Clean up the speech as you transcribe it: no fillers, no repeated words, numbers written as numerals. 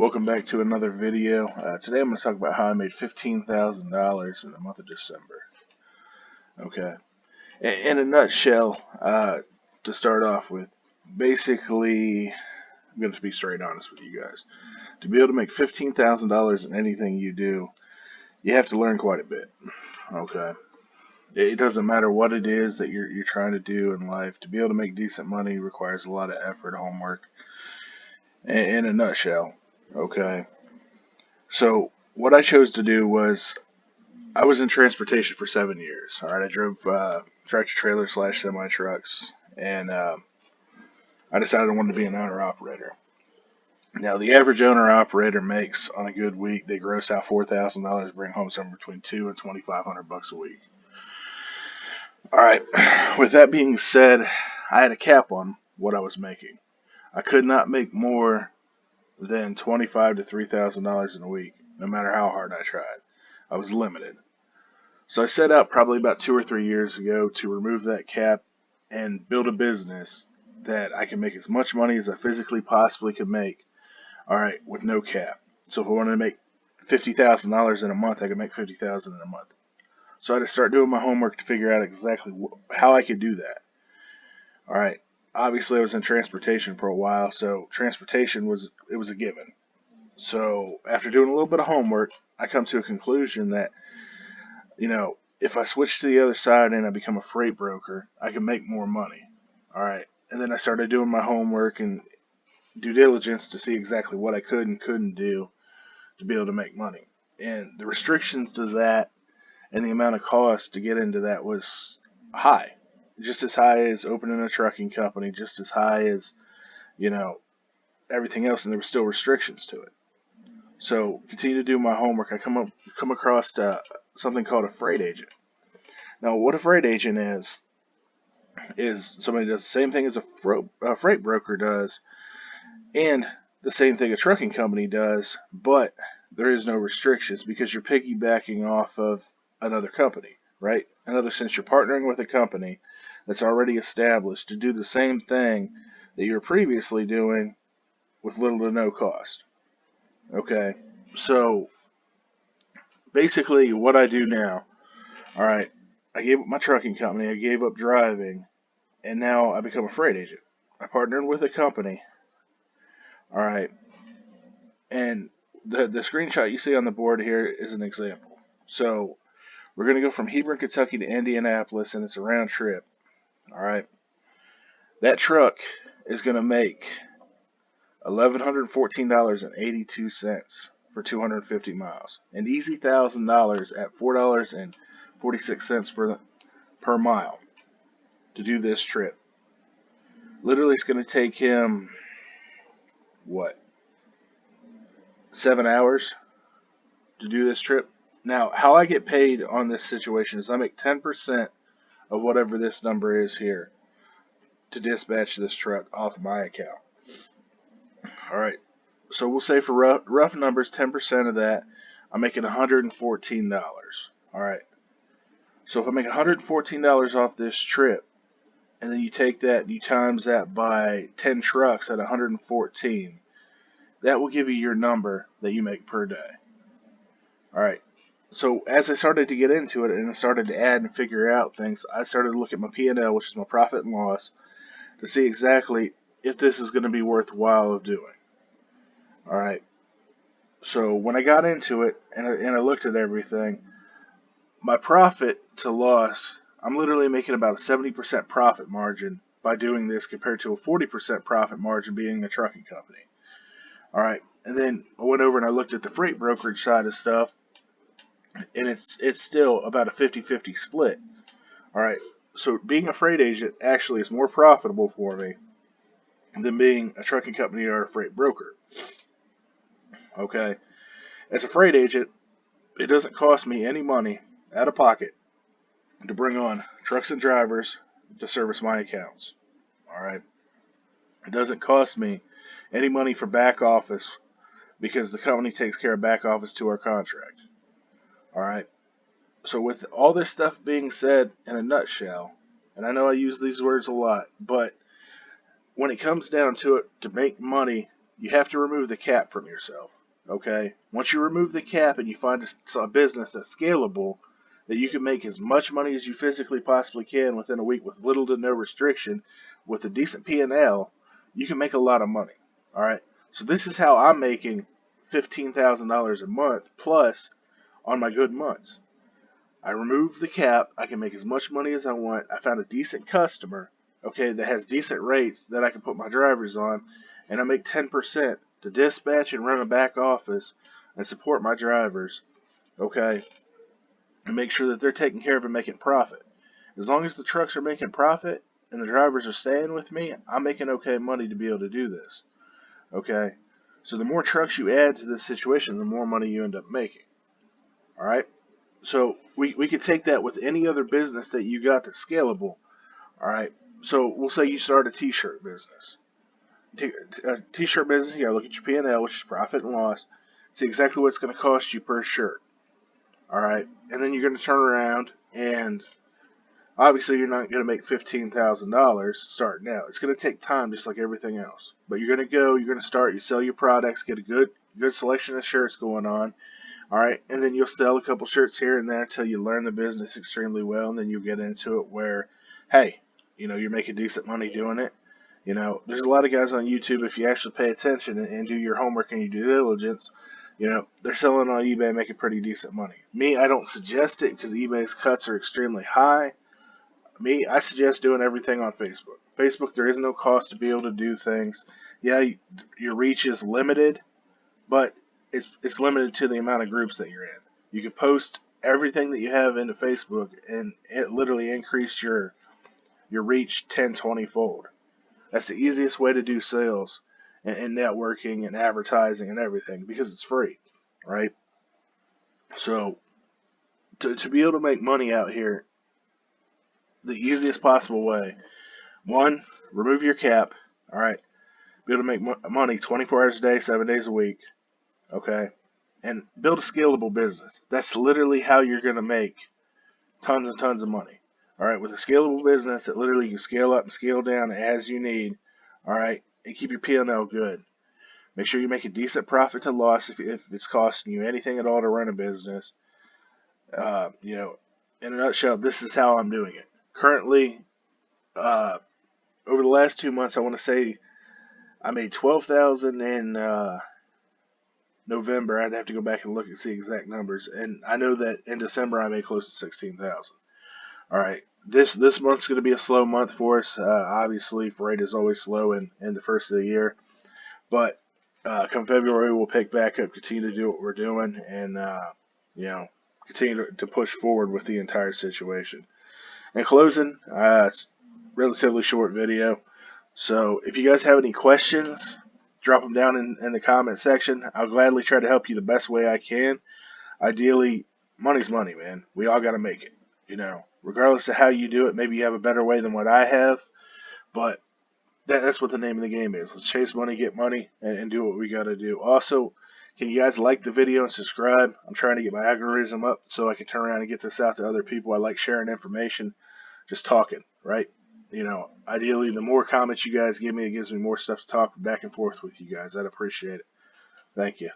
Welcome back to another video. Today I'm going to talk about how I made $15,000 in the month of December. Okay. In a nutshell, to start off with, basically, I'm going to be straight honest with you guys. To be able to make $15,000 in anything you do, you have to learn quite a bit. Okay. It doesn't matter what it is that you're trying to do in life. To be able to make decent money requires a lot of effort, homework. In a nutshell. Okay. So what I chose to do was I was in transportation for 7 years. All right, I drove tractor trailer slash semi trucks, and I decided I wanted to be an owner operator. Now, the average owner operator makes on a good week, they gross out $4,000, bring home somewhere between $2,000 and $2,500 a week. All right. With that being said, I had a cap on what I was making. I could not make more than $2,500 to $3,000 in a week, no matter how hard I tried. I was limited. So I set out probably about 2 or 3 years ago to remove that cap and build a business that I can make as much money as I physically possibly could make, all right, with no cap. So if I wanted to make $50,000 in a month, I could make $50,000 in a month. So I had to start doing my homework to figure out exactly how I could do that. All right. Obviously, I was in transportation for a while, so transportation was a given. So after doing a little bit of homework, I come to a conclusion that if I switch to the other side and I become a freight broker, I can make more money. All right. And then I started doing my homework and due diligence to see exactly what I could and couldn't do to be able to make money. And the restrictions to that and the amount of cost to get into that was high. Just as high as opening a trucking company, just as high as, you know, everything else, and there were still restrictions to it. So continue to do my homework. I come across something called a freight agent. Now, what a freight agent is somebody that does the same thing as a freight broker does, and the same thing a trucking company does, but there is no restrictions because you're piggybacking off of another company, right? In other sense, you're partnering with a company that's already established to do the same thing that you were previously doing with little to no cost. Okay, so basically, what I do now, all right, I gave up my trucking company, I gave up driving, and now I become a freight agent. I partnered with a company, all right, and the screenshot you see on the board here is an example. So we're going to go from Hebron, Kentucky to Indianapolis, and it's a round trip, all right. That truck is going to make $1,114.82 for 250 miles, an easy $1,000 at $4.46 per mile to do this trip. Literally, it's going to take him what, 7 hours to do this trip. Now, how I get paid on this situation is I make 10% of whatever this number is here to dispatch this truck off my account. All right. So we'll say for rough numbers, 10% of that, I'm making $114. All right. So if I make $114 off this trip, and then you take that and you times that by 10 trucks at 114, that will give you your number that you make per day. All right. So as I started to get into it and I started to add and figure out things, I started to look at my P&L, which is my profit and loss, to see exactly if this is going to be worthwhile of doing. All right. So when I got into it and I looked at everything, my profit to loss, I'm literally making about a 70% profit margin by doing this compared to a 40% profit margin being a trucking company. All right. And then I went over and I looked at the freight brokerage side of stuff, and it's still about a 50-50 split. All right. So being a freight agent actually is more profitable for me than being a trucking company or a freight broker. Okay. As a freight agent, it doesn't cost me any money out of pocket to bring on trucks and drivers to service my accounts. All right. It doesn't cost me any money for back office because the company takes care of back office to our contract. All right. So with all this stuff being said in a nutshell, and I know I use these words a lot, but when it comes down to it, to make money you have to remove the cap from yourself. Okay? Once you remove the cap and you find a business that's scalable, that you can make as much money as you physically possibly can within a week with little to no restriction, with a decent P&L, you can make a lot of money. All right? So this is how I'm making $15,000 a month plus on my good months. I remove the cap. I can make as much money as I want. I found a decent customer, okay, that has decent rates that I can put my drivers on, and I make 10% to dispatch and run a back office and support my drivers, okay, and make sure that they're taken care of and making profit. As long as the trucks are making profit and the drivers are staying with me, I'm making okay money to be able to do this, okay? So the more trucks you add to this situation, the more money you end up making, all right? So we could take that with any other business that you got that's scalable. All right. So we'll say you start a t-shirt business. A t-shirt business, you gotta look at your P&L, which is profit and loss. See exactly what it's going to cost you per shirt. All right. And then you're going to turn around and obviously you're not going to make $15,000 starting out. It's going to take time just like everything else. But you're going to go, you're going to start, you sell your products, get a good selection of shirts going on. All right, and then you'll sell a couple shirts here and there until you learn the business extremely well, and then you'll get into it where, hey, you're making decent money doing it. There's a lot of guys on YouTube, if you actually pay attention and do your homework and your due diligence, they're selling on eBay making pretty decent money. Me, I don't suggest it because eBay's cuts are extremely high. Me, I suggest doing everything on Facebook. Facebook, there is no cost to be able to do things. Yeah, your reach is limited, but it's limited to the amount of groups that you're in. You can post everything that you have into Facebook, and it literally increase your reach 10, 20 fold. That's the easiest way to do sales and networking and advertising and everything because it's free, right? So to be able to make money out here, the easiest possible way, one, remove your cap, all right? Be able to make money 24 hours a day, 7 days a week, okay? And build a scalable business. That's literally how you're going to make tons and tons of money. All right, with a scalable business that literally you can scale up and scale down as you need. All right, and keep your P&L good. Make sure you make a decent profit to loss if it's costing you anything at all to run a business. In a nutshell, this is how I'm doing it. Currently, over the last 2 months, I want to say I made $12,000 in November. I'd have to go back and look and see exact numbers, and I know that in December I made close to $16,000. All right, this month's going to be a slow month for us. Obviously, freight is always slow in the first of the year, but come February we'll pick back up, continue to do what we're doing, and continue to push forward with the entire situation. In closing, it's a relatively short video, so if you guys have any questions, drop them down in the comment section. I'll gladly try to help you the best way I can. Ideally, money's money, man. We all got to make it. Regardless of how you do it, maybe you have a better way than what I have, but that's what the name of the game is. Let's chase money, get money, and do what we got to do. Also, can you guys like the video and subscribe? I'm trying to get my algorithm up so I can turn around and get this out to other people. I like sharing information, just talking, right? Ideally, the more comments you guys give me, it gives me more stuff to talk back and forth with you guys. I'd appreciate it. Thank you.